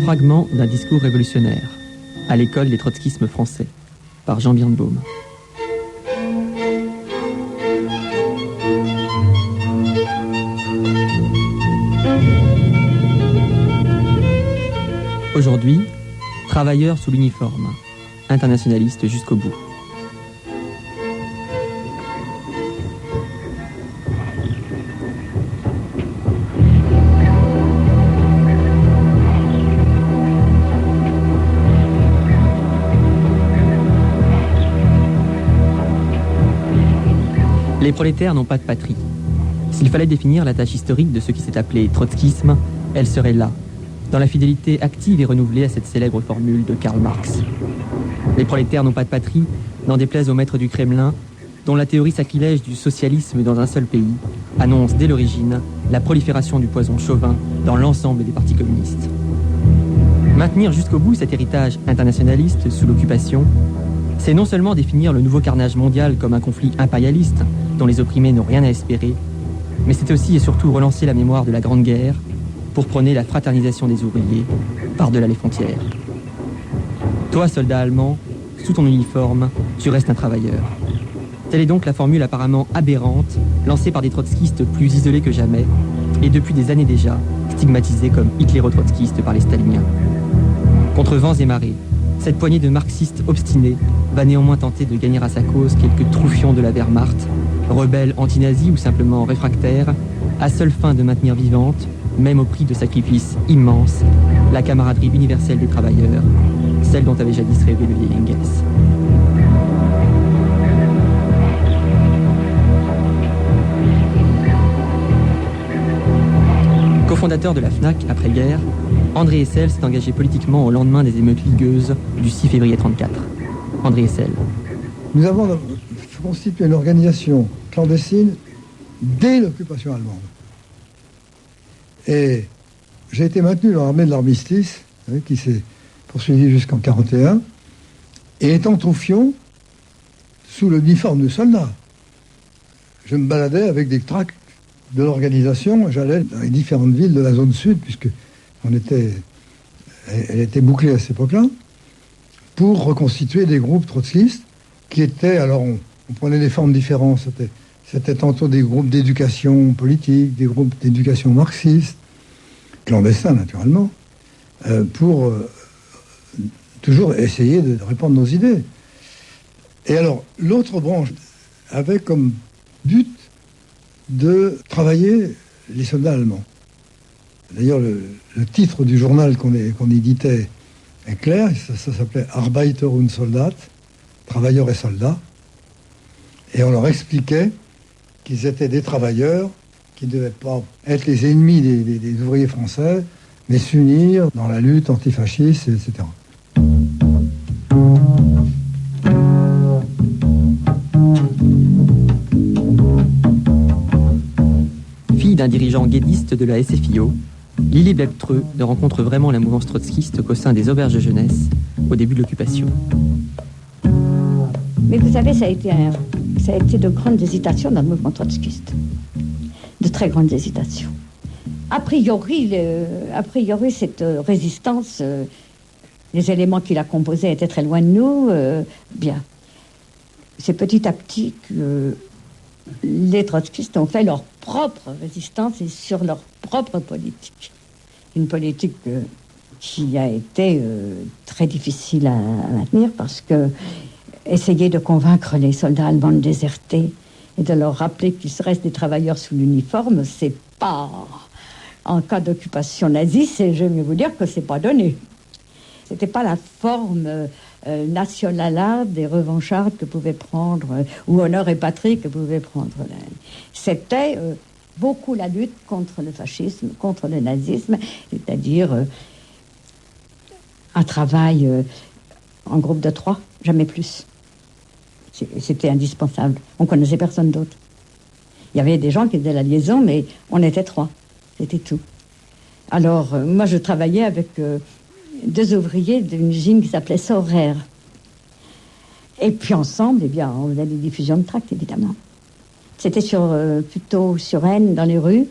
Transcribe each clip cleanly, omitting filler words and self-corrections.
fragment d'un discours révolutionnaire, à l'école des trotskismes français, par Jean Birnbaum. Aujourd'hui, travailleurs sous l'uniforme, internationalistes jusqu'au bout. Les prolétaires n'ont pas de patrie. S'il fallait définir la tâche historique de ce qui s'est appelé trotskisme, elle serait là, dans la fidélité active et renouvelée à cette célèbre formule de Karl Marx. Les prolétaires n'ont pas de patrie, n'en déplaise aux maîtres du Kremlin, dont la théorie sacrilège du socialisme dans un seul pays annonce dès l'origine la prolifération du poison chauvin dans l'ensemble des partis communistes. Maintenir jusqu'au bout cet héritage internationaliste sous l'occupation, c'est non seulement définir le nouveau carnage mondial comme un conflit impérialiste dont les opprimés n'ont rien à espérer, mais c'est aussi et surtout relancer la mémoire de la Grande Guerre pour prôner la fraternisation des ouvriers par-delà les frontières. Toi, soldat allemand, sous ton uniforme, tu restes un travailleur. Telle est donc la formule apparemment aberrante, lancée par des trotskistes plus isolés que jamais, et depuis des années déjà, stigmatisés comme hitléro-trotskistes par les staliniens. Contre vents et marées, cette poignée de marxistes obstinés va néanmoins tenter de gagner à sa cause quelques troufions de la Wehrmacht, rebelles anti-nazis ou simplement réfractaires, à seule fin de maintenir vivante, même au prix de sacrifices immenses, la camaraderie universelle des travailleurs, celle dont avait jadis rêvé le vieil Engels. Cofondateur de la FNAC après-guerre, André Hessel s'est engagé politiquement au lendemain des émeutes ligueuses du 6 février 1934. André Hessel. Nous avons constitué une organisation clandestine dès l'occupation allemande. Et j'ai été maintenu dans l'armée de l'armistice, qui s'est poursuivie jusqu'en 1941, et étant troufion, sous l'uniforme de soldat, je me baladais avec des tracts de l'organisation. J'allais dans les différentes villes de la zone sud, puisque elle était bouclée à cette époque-là, pour reconstituer des groupes trotskistes qui étaient, alors on prenait des formes différentes. C'était tantôt des groupes d'éducation politique, des groupes d'éducation marxiste, clandestins naturellement, pour toujours essayer de répandre nos idées. Et alors, l'autre branche avait comme but de travailler les soldats allemands. D'ailleurs, le titre du journal qu'on éditait est clair, ça s'appelait Arbeiter und Soldat, travailleurs et soldats. Et on leur expliquait qu'ils étaient des travailleurs, qui ne devaient pas être les ennemis des ouvriers français, mais s'unir dans la lutte antifasciste, etc. Fille d'un dirigeant guédiste de la SFIO, Lili Bebtreux ne rencontre vraiment la mouvance trotskiste qu'au sein des auberges de jeunesse, au début de l'occupation. Mais vous savez, ça a été de grandes hésitations dans le mouvement trotskiste. De très grandes hésitations. A priori, cette résistance, les éléments qui la composaient étaient très loin de nous. Bien. C'est petit à petit que les trotskistes ont fait leur propre résistance et sur leur propre politique. Une politique qui a été très difficile à maintenir parce que essayer de convaincre les soldats allemands de déserter et de leur rappeler qu'ils restent des travailleurs sous l'uniforme, c'est pas... En cas d'occupation nazie, je vais vous dire que c'est pas donné. C'était pas la forme nationale des revanchards que pouvait prendre, ou honneur et patrie que pouvait prendre. C'était beaucoup la lutte contre le fascisme, contre le nazisme, c'est-à-dire un travail en groupe de 3, jamais plus. C'était indispensable. On connaissait personne d'autre. Il y avait des gens qui faisaient la liaison, mais on était 3. C'était tout. Alors, moi, je travaillais avec 2 ouvriers d'une usine qui s'appelait Saurer. Et puis ensemble, eh bien, on faisait des diffusions de tracts, évidemment. C'était plutôt sur Rennes, dans les rues,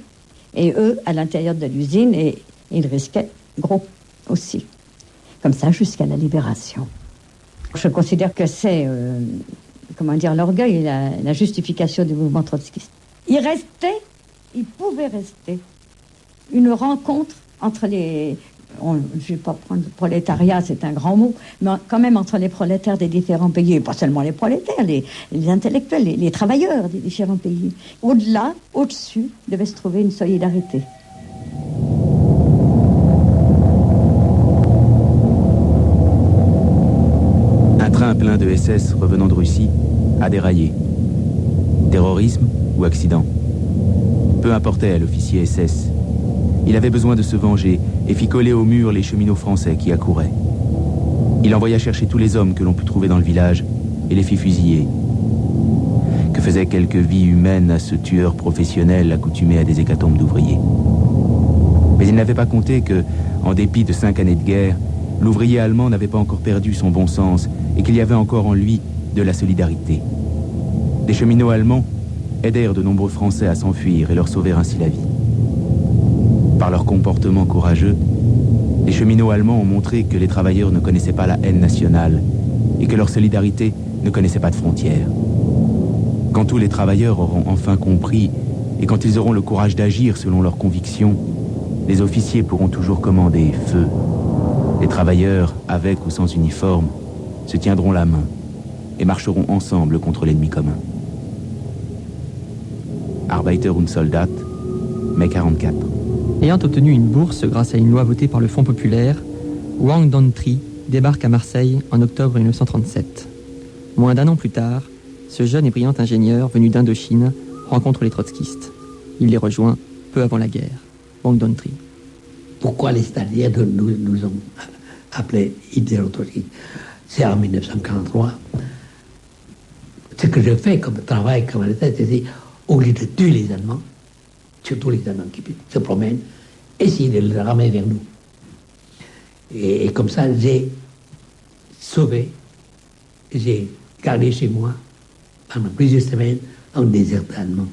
et eux, à l'intérieur de l'usine, et ils risquaient gros. aussi. Comme ça, jusqu'à la libération. Je considère que c'est, l'orgueil et la justification du mouvement trotskiste. Il pouvait rester une rencontre entre les... je ne vais pas prendre le prolétariat, c'est un grand mot, mais quand même entre les prolétaires des différents pays, et pas seulement les prolétaires, les intellectuels, les travailleurs des différents pays. Au-delà, au-dessus, devait se trouver une solidarité. Un train plein de SS revenant de Russie a déraillé. Terrorisme ou accident? Peu importait à l'officier SS. Il avait besoin de se venger et fit coller au mur les cheminots français qui accouraient. Il envoya chercher tous les hommes que l'on put trouver dans le village et les fit fusiller. Que faisaient quelques vies humaines à ce tueur professionnel accoutumé à des hécatombes d'ouvriers? Mais il n'avait pas compté que, en dépit de 5 années de guerre, l'ouvrier allemand n'avait pas encore perdu son bon sens et qu'il y avait encore en lui de la solidarité. Des cheminots allemands aidèrent de nombreux Français à s'enfuir et leur sauvèrent ainsi la vie. Par leur comportement courageux, les cheminots allemands ont montré que les travailleurs ne connaissaient pas la haine nationale et que leur solidarité ne connaissait pas de frontières. Quand tous les travailleurs auront enfin compris et quand ils auront le courage d'agir selon leurs convictions, les officiers pourront toujours commander feu. Les travailleurs, avec ou sans uniforme, se tiendront la main et marcheront ensemble contre l'ennemi commun. Arbeiter und Soldat, mai 44. Ayant obtenu une bourse grâce à une loi votée par le Front populaire, Wang Dong-tri débarque à Marseille en octobre 1937. Moins d'un an plus tard, ce jeune et brillant ingénieur venu d'Indochine rencontre les trotskistes. Il les rejoint peu avant la guerre. Wang Dong-tri. Pourquoi les Staliniens nous ont appelés idéologiques? C'est en 1943. Ce que je fais comme travail, comme État, c'est au lieu de tuer les Allemands, surtout les Allemands qui se promènent, essayer de les ramener vers nous. Et comme ça, j'ai sauvé, j'ai gardé chez moi pendant plusieurs semaines un déserteur allemand.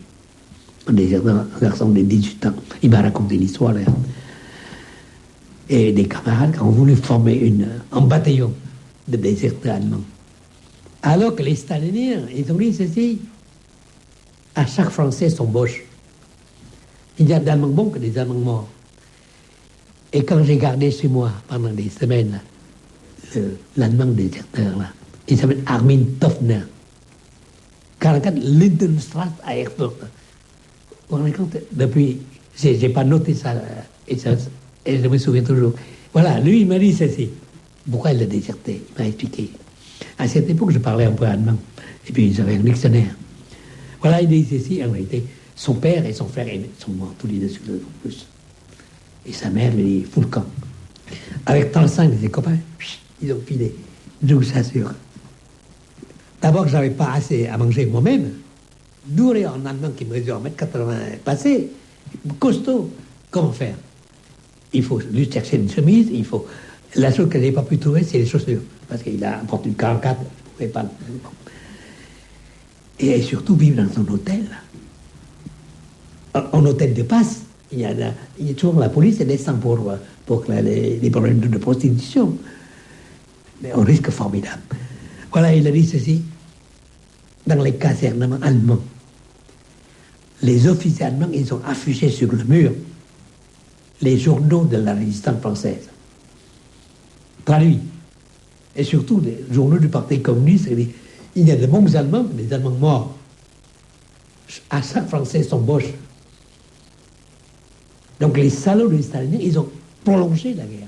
Un déserteur, un garçon de 18 ans. Il m'a raconté l'histoire. Là. Et des camarades qui ont voulu former un bataillon de déserteurs allemands. Alors que les staliniens, ils ont dit ceci, à chaque Français son boche. Il y a d'Allemands bons que des Allemands morts. Et quand j'ai gardé chez moi pendant des semaines l'Allemand déserteur, là, il s'appelle Armin Toffner. 44 Lindenstraße à Erfurt. Vous vous rendez compte? Depuis, j'ai pas noté ça, et je me souviens toujours. Voilà, lui, il m'a dit ceci. Pourquoi il l'a déserté? Il m'a expliqué. À cette époque, je parlais un peu allemand. Et puis, j'avais un dictionnaire. Voilà, il dit ceci. En réalité, son père et son frère sont morts tous les deux sur le plus. Et sa mère, lui dit, fous le camp. Avec 35 de ses copains, ils ont filé. Je vous assure. D'abord, je n'avais pas assez à manger moi-même. Doué en allemand qui mesure 1m80 passé, costaud. Comment faire? Il faut lui chercher une chemise, il faut... La chose que je n'ai pas pu trouver, c'est les chaussures. Parce qu'il a apporté une 44, il ne pouvait pas... Et surtout vivre dans un hôtel. Un hôtel de passe. Il y a toujours la police et descend pour les problèmes de prostitution. Mais un risque formidable. Voilà, il a dit ceci. Dans les casernements allemands, les officiers allemands, ils ont affiché sur le mur les journaux de la résistance française. Traduits. Et surtout les journaux du Parti communiste. Il y a de bons Allemands, des Allemands morts. À chaque Français son boche. Donc les salauds des Staliniens, ils ont prolongé la guerre.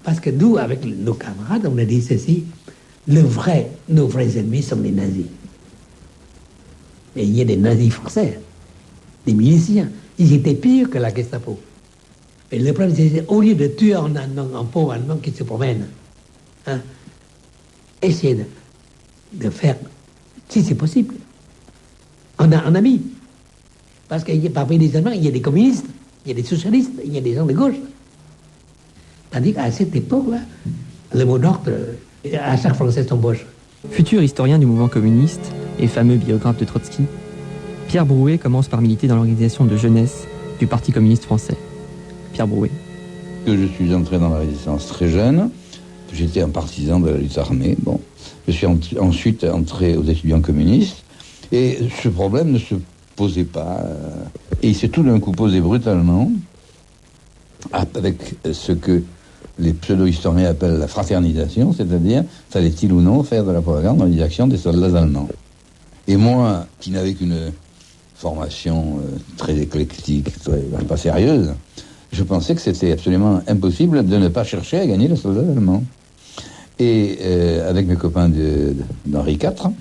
Parce que nous, avec nos camarades, on a dit ceci, nos vrais ennemis sont les nazis. Et il y a des nazis français, des miliciens. Ils étaient pires que la Gestapo. Et le problème, c'est au lieu de tuer un pauvre Allemand qui se promène, hein, essayer de faire, si c'est possible, un ami. Parce que parmi les Allemands, il y a des communistes, il y a des socialistes, il y a des gens de gauche. Tandis qu'à cette époque-là, le mot d'ordre, à chaque Français son boche. Futur historien du mouvement communiste et fameux biographe de Trotsky, Pierre Brouet commence par militer dans l'organisation de jeunesse du Parti communiste français. Pierre Brouet. que je suis entré dans la résistance très jeune. J'étais un partisan de la lutte armée. Bon, je suis ensuite entré aux étudiants communistes. Et ce problème ne se posait pas. Et il s'est tout d'un coup posé brutalement avec ce que les pseudo-historiens appellent la fraternisation, c'est-à-dire, fallait-il ou non faire de la propagande dans les actions des soldats allemands. Et moi, qui n'avais qu'une formation très éclectique, pas sérieuse, je pensais que c'était absolument impossible de ne pas chercher à gagner les soldats allemands. Et avec mes copains d'Henri IV,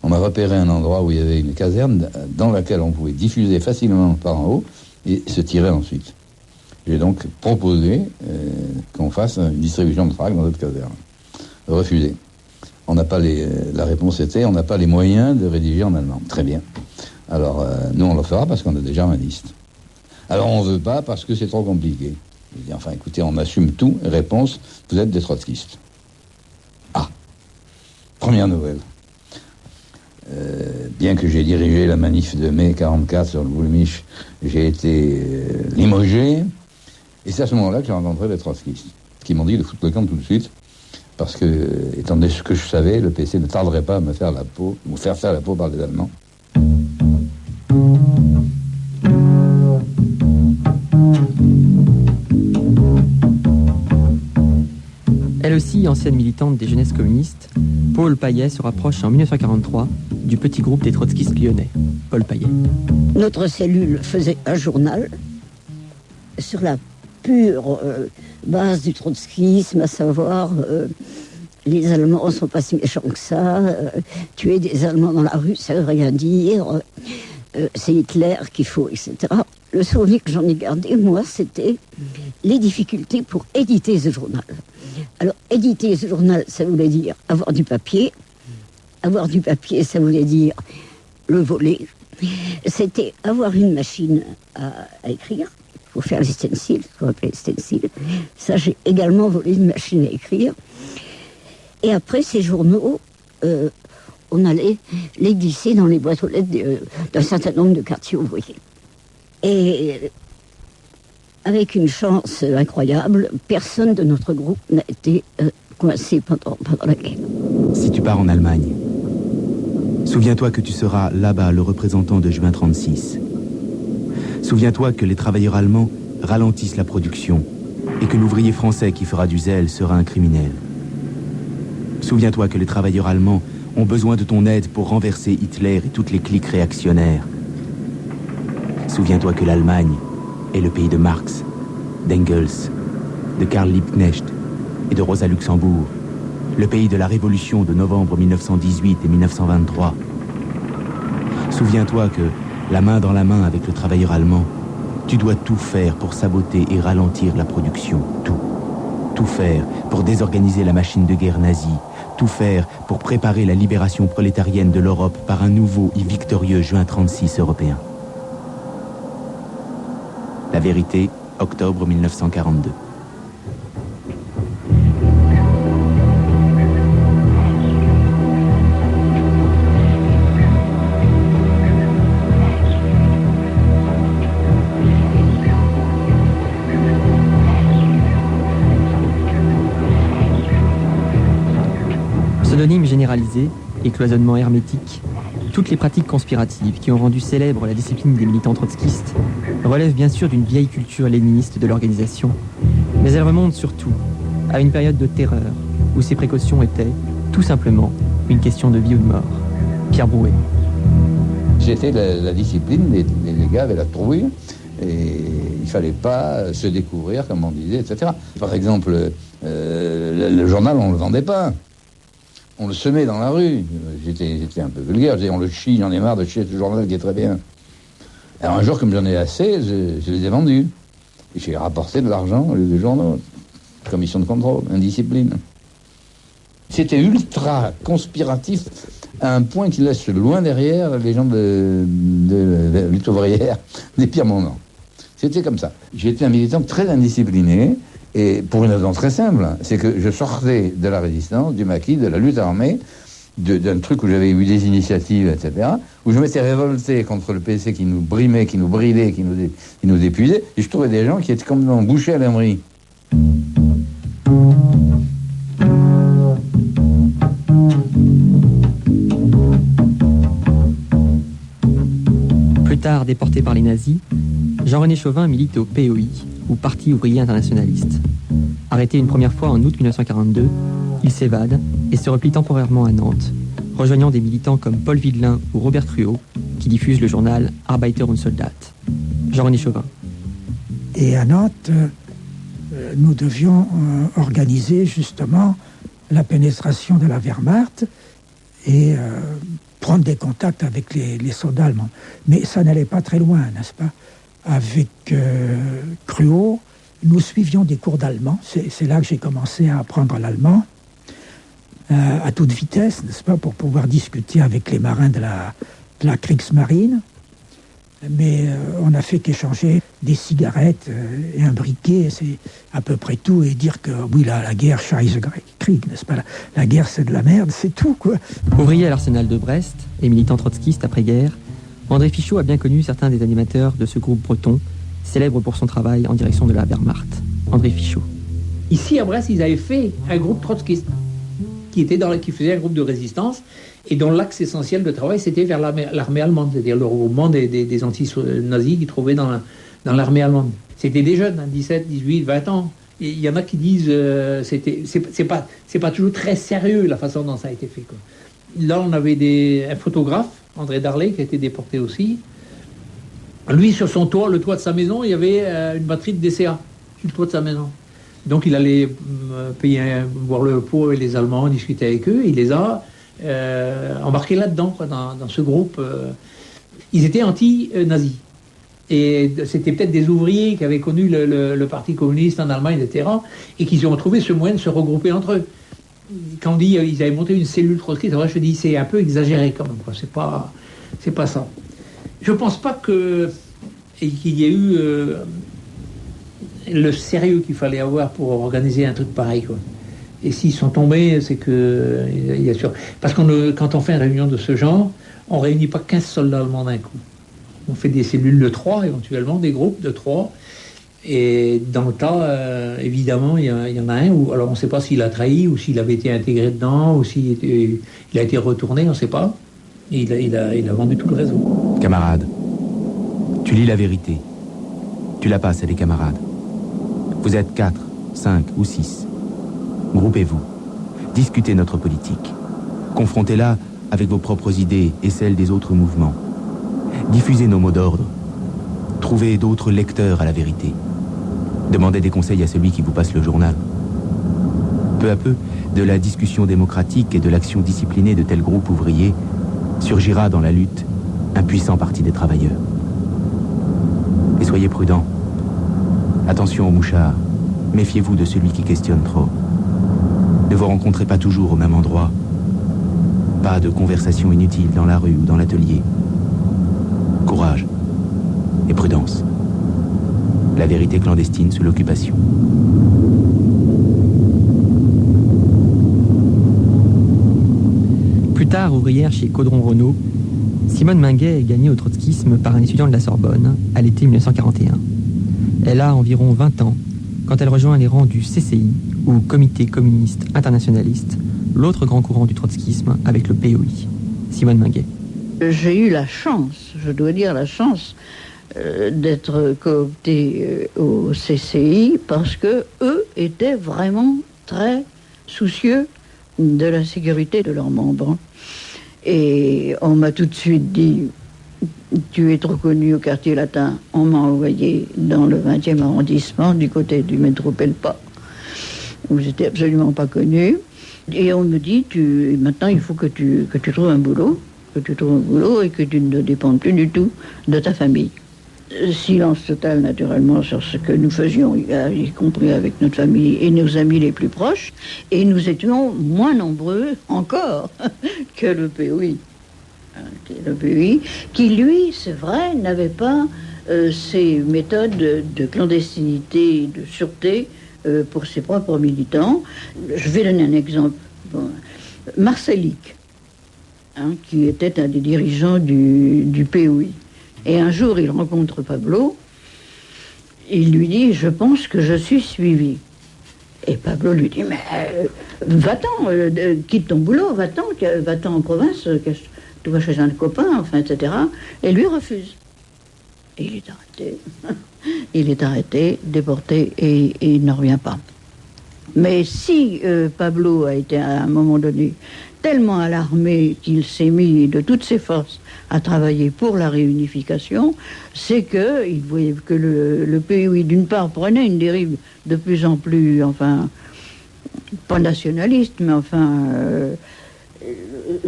on m'a repéré un endroit où il y avait une caserne dans laquelle on pouvait diffuser facilement par en haut et se tirer ensuite. J'ai donc proposé qu'on fasse une distribution de frags dans cette caserne. Refusé. On n'a pas la réponse était, on n'a pas les moyens de rédiger en allemand. Très bien. Alors, nous, on le fera parce qu'on a déjà un liste. Alors, on ne veut pas parce que c'est trop compliqué. Je dis, enfin, écoutez, on assume tout. Réponse, vous êtes des trotskistes. Ah, première nouvelle. Bien que j'ai dirigé la manif de mai 44 sur le Boulmiche, j'ai été limogé. Et c'est à ce moment-là que j'ai rencontré les trotskistes, qui m'ont dit de foutre le camp tout de suite, parce que, étant donné ce que je savais, le PC ne tarderait pas à me faire la peau, ou faire la peau par les Allemands. Elle aussi, ancienne militante des jeunesses communistes, Paul Payet se rapproche en 1943 du petit groupe des trotskistes lyonnais. Paul Payet. Notre cellule faisait un journal sur la pure base du trotskisme, à savoir les Allemands ne sont pas si méchants que ça, tuer des Allemands dans la rue, ça veut rien dire, c'est Hitler qu'il faut, etc. Le souvenir que j'en ai gardé, moi, c'était les difficultés pour éditer ce journal. Alors, éditer ce journal, ça voulait dire avoir du papier. Avoir du papier, ça voulait dire le voler. C'était avoir une machine à écrire, pour faire les stencils, ce qu'on appelle les stencils. Ça, j'ai également volé une machine à écrire. Et après, ces journaux, on allait les glisser dans les boîtes aux lettres d'un certain nombre de quartiers ouvriers. Et avec une chance incroyable, personne de notre groupe n'a été coincé pendant la guerre. Si tu pars en Allemagne, souviens-toi que tu seras là-bas le représentant de juin 36. Souviens-toi que les travailleurs allemands ralentissent la production et que l'ouvrier français qui fera du zèle sera un criminel. Souviens-toi que les travailleurs allemands ont besoin de ton aide pour renverser Hitler et toutes les cliques réactionnaires. Souviens-toi que l'Allemagne est le pays de Marx, d'Engels, de Karl Liebknecht et de Rosa Luxembourg, le pays de la révolution de novembre 1918 et 1923. Souviens-toi que, la main dans la main avec le travailleur allemand, tu dois tout faire pour saboter et ralentir la production, tout. Tout faire pour désorganiser la machine de guerre nazie, tout faire pour préparer la libération prolétarienne de l'Europe par un nouveau et victorieux juin 36 européen. La vérité, octobre 1942. Pseudonyme généralisé et cloisonnement hermétique, toutes les pratiques conspiratives qui ont rendu célèbre la discipline des militants trotskistes relèvent bien sûr d'une vieille culture léniniste de l'organisation, mais elles remontent surtout à une période de terreur où ces précautions étaient tout simplement une question de vie ou de mort. Pierre Brouet. C'était la discipline, les gars avaient la trouille et il fallait pas se découvrir, comme on disait, etc. Par exemple, le journal, on le vendait pas. On le semait dans la rue. J'étais un peu vulgaire. Je disais, on le chie, j'en ai marre de chier ce journal qui est très bien. Alors un jour, comme j'en ai assez, je les ai vendus. Et j'ai rapporté de l'argent au lieu des journaux. Commission de contrôle, indiscipline. C'était ultra conspiratif à un point qui laisse loin derrière les gens de la lutte ouvrière des pires moments. C'était comme ça. J'étais un militant très indiscipliné. Et pour une raison très simple, c'est que je sortais de la résistance, du maquis, de la lutte armée, d'un truc où j'avais eu des initiatives, etc., où je m'étais révolté contre le PC qui nous brimait, qui nous bridait, qui nous épuisait, et je trouvais des gens qui étaient complètement bouchés à l'aimerie. Plus tard déporté par les nazis, Jean-René Chauvin milite au POI, ou Parti ouvrier internationaliste. Arrêté une première fois en août 1942, il s'évade et se replie temporairement à Nantes, rejoignant des militants comme Paul Videlin ou Robert Truot, qui diffusent le journal Arbeiter und Soldat. Jean-René Chauvin. Et à Nantes, nous devions organiser justement la pénétration de la Wehrmacht et prendre des contacts avec les soldats allemands. Mais ça n'allait pas très loin, n'est-ce pas? Avec Cruot, nous suivions des cours d'allemand. C'est là que j'ai commencé à apprendre l'allemand à toute vitesse, n'est-ce pas, pour pouvoir discuter avec les marins de la Kriegsmarine. Mais on n'a fait qu'échanger des cigarettes et un briquet, c'est à peu près tout, et dire que oui, la guerre, Scheiße Krieg, n'est-ce pas, la guerre c'est de la merde, c'est tout, quoi. Ouvrier à l'Arsenal de Brest et militant trotskiste après-guerre, André Fichot a bien connu certains des animateurs de ce groupe breton, célèbre pour son travail en direction de la Wehrmacht. André Fichot. Ici à Brest, ils avaient fait un groupe trotskiste qui faisait un groupe de résistance et dont l'axe essentiel de travail c'était vers l'armée allemande, c'est-à-dire le regroupement des anti-nazis qu'ils trouvaient dans l'armée allemande. C'était des jeunes, 17, 18, 20 ans. Et il y en a qui disent c'est pas toujours très sérieux la façon dont ça a été fait, quoi. Là, on avait un photographe, André Darlé, qui a été déporté aussi. Lui, sur son toit, le toit de sa maison, il y avait une batterie de DCA sur le toit de sa maison. Donc il allait voir le pot et les Allemands, discuter avec eux. Il les a embarqués là-dedans, quoi, dans ce groupe. Ils étaient anti-nazis. Et c'était peut-être des ouvriers qui avaient connu le Parti communiste en Allemagne, etc. Et qui ont trouvé ce moyen de se regrouper entre eux. Quand on dit qu'ils avaient monté une cellule trotskiste, je dis c'est un peu exagéré quand même, quoi. C'est pas ça. Je pense pas qu'il y ait eu le sérieux qu'il fallait avoir pour organiser un truc pareil, quoi. Et s'ils sont tombés, c'est que il y a sûr. Parce que quand on fait une réunion de ce genre, on réunit pas 15 soldats allemands d'un coup. On fait des cellules de 3 éventuellement, des groupes de 3. Et dans le tas, évidemment, il y en a un où, alors on ne sait pas s'il a trahi ou s'il avait été intégré dedans ou s'il a été retourné, on ne sait pas. Et il a vendu tout le réseau. Camarade, tu lis la vérité. Tu la passes à des camarades. Vous êtes 4, 5 ou 6. Groupez-vous. Discutez notre politique. Confrontez-la avec vos propres idées et celles des autres mouvements. Diffusez nos mots d'ordre. Trouvez d'autres lecteurs à la vérité. Demandez des conseils à celui qui vous passe le journal. Peu à peu, de la discussion démocratique et de l'action disciplinée de tels groupes ouvriers surgira dans la lutte un puissant parti des travailleurs. Et soyez prudents. Attention aux mouchards. Méfiez-vous de celui qui questionne trop. Ne vous rencontrez pas toujours au même endroit. Pas de conversation inutile dans la rue ou dans l'atelier. Courage et prudence. La vérité clandestine sous l'occupation. Plus tard, ouvrière chez Caudron Renault, Simone Minguet est gagnée au trotskisme par un étudiant de la Sorbonne à l'été 1941. Elle a environ 20 ans quand elle rejoint les rangs du CCI, ou Comité communiste internationaliste, l'autre grand courant du trotskisme avec le POI. Simone Minguet. J'ai eu la chance, je dois dire la chance, d'être cooptée au CCI parce que eux étaient vraiment très soucieux de la sécurité de leurs membres. Et on m'a tout de suite dit, tu es trop connu au quartier latin. On m'a envoyé dans le 20e arrondissement, du côté du métro Pelpa, où j'étais absolument pas connu. Et on me dit, maintenant il faut que tu trouves un boulot, et que tu ne dépendes plus du tout de ta famille. Silence total, naturellement, sur ce que nous faisions, y compris avec notre famille et nos amis les plus proches. Et nous étions moins nombreux encore que le POI. Le POI, qui, lui, c'est vrai, n'avait pas ces méthodes de clandestinité, de sûreté pour ses propres militants. Je vais donner un exemple. Bon. Marcelic, qui était un des dirigeants du POI. Et un jour, il rencontre Pablo. Il lui dit, je pense que je suis suivi. Et Pablo lui dit, mais va-t'en, quitte ton boulot, va-t'en en province, tu vas chez un copain, enfin, etc. Et lui refuse. Et il est arrêté. Il est arrêté, déporté, et il ne revient pas. Mais si Pablo a été à un moment donné tellement alarmé qu'il s'est mis de toutes ses forces à travailler pour la réunification, c'est qu'il voyait que le pays, d'une part, prenait une dérive de plus en plus, enfin, pas nationaliste, mais enfin,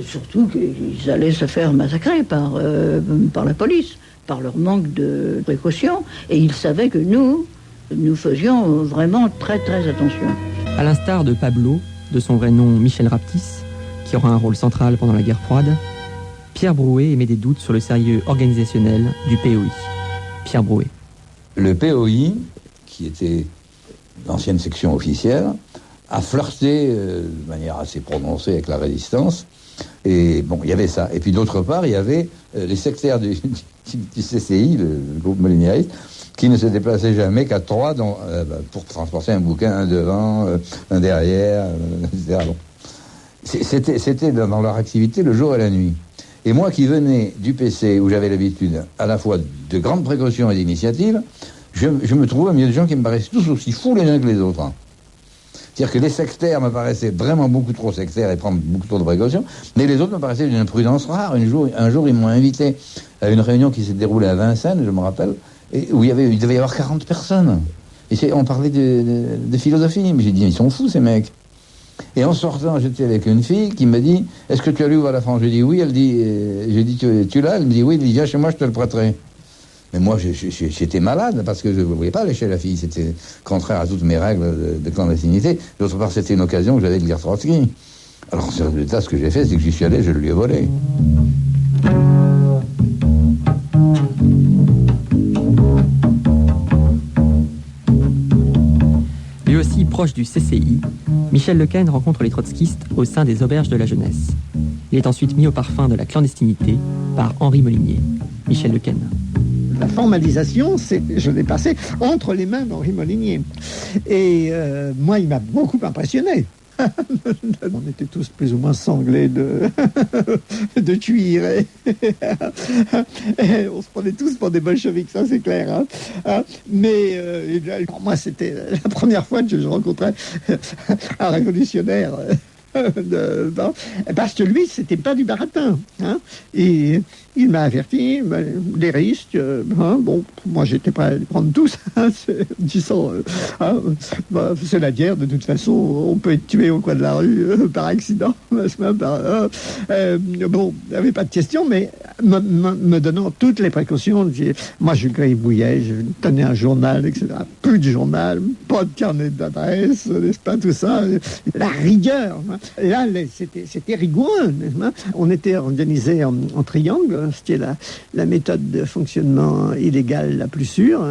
surtout qu'ils allaient se faire massacrer par la police, par leur manque de précaution, et ils savaient que nous faisions vraiment très très attention. À l'instar de Pablo, de son vrai nom Michel Raptis, qui aura un rôle central pendant la guerre froide, Pierre Brouet émet des doutes sur le sérieux organisationnel du POI. Pierre Brouet. Le POI, qui était l'ancienne section officielle, a flirté de manière assez prononcée avec la résistance. Et bon, il y avait ça. Et puis d'autre part, il y avait les sectaires du CCI, le groupe molinieriste, qui ne se déplaçaient jamais qu'à 3 pour transporter un bouquin, un devant, un derrière, etc. Bon. C'était dans leur activité le jour et la nuit. Et moi qui venais du PC, où j'avais l'habitude à la fois de grandes précautions et d'initiatives, je me trouvais au milieu de gens qui me paraissaient tous aussi fous les uns que les autres. C'est-à-dire que les sectaires me paraissaient vraiment beaucoup trop sectaires et prendre beaucoup trop de précautions, mais les autres me paraissaient d'une imprudence rare. Un jour, ils m'ont invité à une réunion qui s'est déroulée à Vincennes, je me rappelle, et où il devait y avoir 40 personnes. Et on parlait de philosophie. Mais j'ai dit, ils sont fous ces mecs. Et en sortant, j'étais avec une fille qui me dit, est-ce que tu as lu Voir la France? Je dis oui. Elle dit, j'ai dit, tu l'as? Elle me dit oui. Elle dit, viens chez moi, je te le prêterai. Mais moi, j'étais malade parce que je ne voulais pas aller chez la fille. C'était contraire à toutes mes règles de clandestinité. D'autre part, c'était une occasion que j'avais de lire Trotsky. Alors, ce résultat, ce que j'ai fait, c'est que j'y suis allé, je le lui ai volé. Lui aussi proche du CCI, Michel Lequesne rencontre les trotskistes au sein des auberges de la jeunesse. Il est ensuite mis au parfum de la clandestinité par Henri Molinier. Michel Lequesne. La formalisation, je l'ai passé entre les mains d'Henri Molinier. Et moi, il m'a beaucoup impressionné. On était tous plus ou moins sanglés de cuir. Et on se prenait tous pour des bolcheviks, ça c'est clair. Mais pour moi, c'était la première fois que je rencontrais un révolutionnaire. Parce que lui, c'était pas du baratin. Et il m'a averti des risques. Bon, moi, j'étais prêt à les prendre tous. Disant, c'est la guerre, de toute façon, on peut être tué au coin de la rue par accident. Bon, il n'y avait pas de question, mais me donnant toutes les précautions, moi, je gribouillais, je tenais un journal, etc. Plus de journal, pas de carnet d'adresse, n'est-ce pas, tout ça. La rigueur. Là, c'était rigoureux. On était organisé en triangle. C'était la méthode de fonctionnement illégale la plus sûre.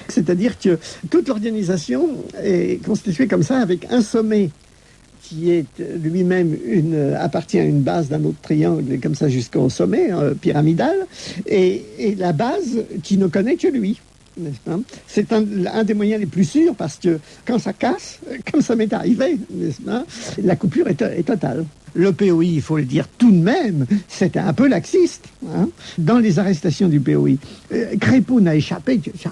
C'est-à-dire que toute l'organisation est constituée comme ça, avec un sommet qui est lui-même appartient à une base d'un autre triangle, et comme ça jusqu'au sommet pyramidal, et la base qui ne connaît que lui. N'est-ce pas? C'est un des moyens les plus sûrs, parce que quand ça casse, comme ça m'est arrivé, n'est-ce pas, la coupure est totale. Le POI, il faut le dire tout de même, c'était un peu laxiste. Dans les arrestations du POI, Crépeau n'a échappé qu'à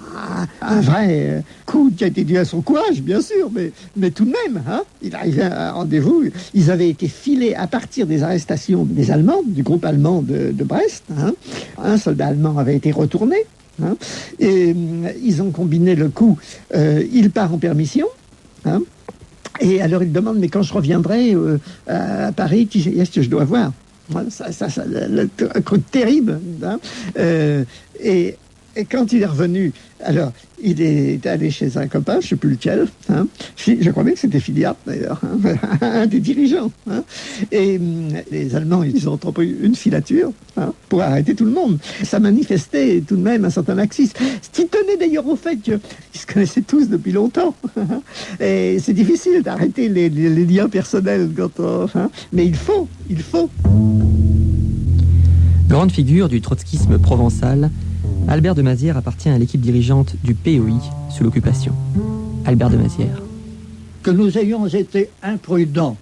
un vrai coup qui a été dû à son courage, bien sûr, mais tout de même, il arrivait à un rendez-vous. Ils avaient été filés à partir des arrestations des Allemands, du groupe allemand de Brest. Un soldat allemand avait été retourné. Et ils ont combiné le coup. Il part en permission. Et alors il demande, mais quand je reviendrai à Paris, est-ce que je dois voir? Ça, un truc terrible. Et quand il est revenu, alors il est allé chez un copain, je ne sais plus lequel, je crois bien que c'était Filiat d'ailleurs, un des dirigeants. Et les Allemands, ils ont entrepris une filature pour arrêter tout le monde. Ça manifestait tout de même un certain laxisme, ce qui tenait d'ailleurs au fait qu'ils se connaissaient tous depuis longtemps. Et c'est difficile d'arrêter les liens personnels mais il faut. Grande figure du trotskisme provençal, Albert de Mazières appartient à l'équipe dirigeante du POI sous l'occupation. Albert de Mazières. que nous ayons été imprudents,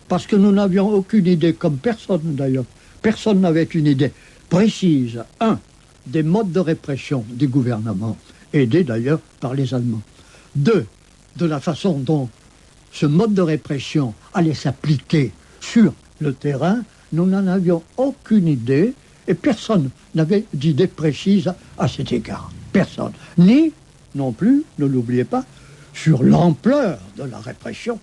parce que nous n'avions aucune idée, comme personne d'ailleurs, personne n'avait une idée précise, des modes de répression du gouvernement, aidé d'ailleurs par les Allemands. 2, de la façon dont ce mode de répression allait s'appliquer sur le terrain, nous n'en avions aucune idée et personne n'avait d'idée précise à cet égard. Personne. Ni, non plus, ne l'oubliez pas, sur l'ampleur de la répression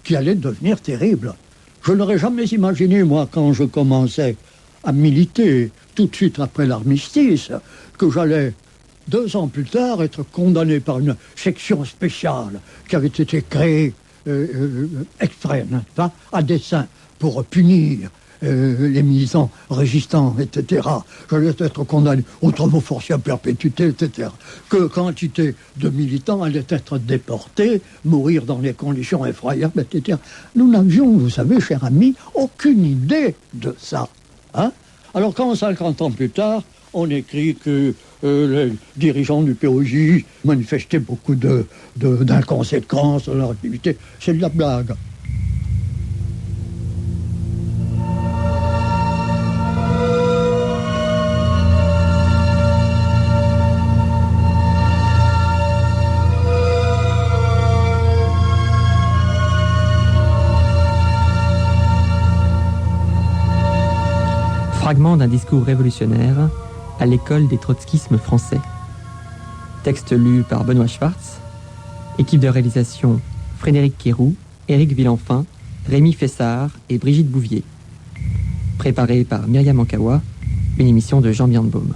qui allait devenir terrible. Je n'aurais jamais imaginé, moi, quand je commençais à militer tout de suite après l'armistice, que j'allais 2 ans plus tard être condamné par une section spéciale qui avait été créée exprès, à dessein, pour punir les militants résistants, etc. J'allais être condamné aux travaux forcés à perpétuité, etc. Que quantité de militants allaient être déportés, mourir dans des conditions effroyables, etc. Nous n'avions, vous savez, cher ami, aucune idée de ça. Hein? Alors quand 50 ans plus tard, on écrit que les dirigeants du POJ manifestaient beaucoup d'inconséquences dans leur activité, c'est de la blague. Fragment d'un discours révolutionnaire à l'école des trotskismes français. Texte lu par Benoît Schwartz. Équipe de réalisation Frédéric Quéroux, Éric Villenfin, Rémi Fessard et Brigitte Bouvier. Préparé par Myriam Ankawa, une émission de Jean Birnbaum.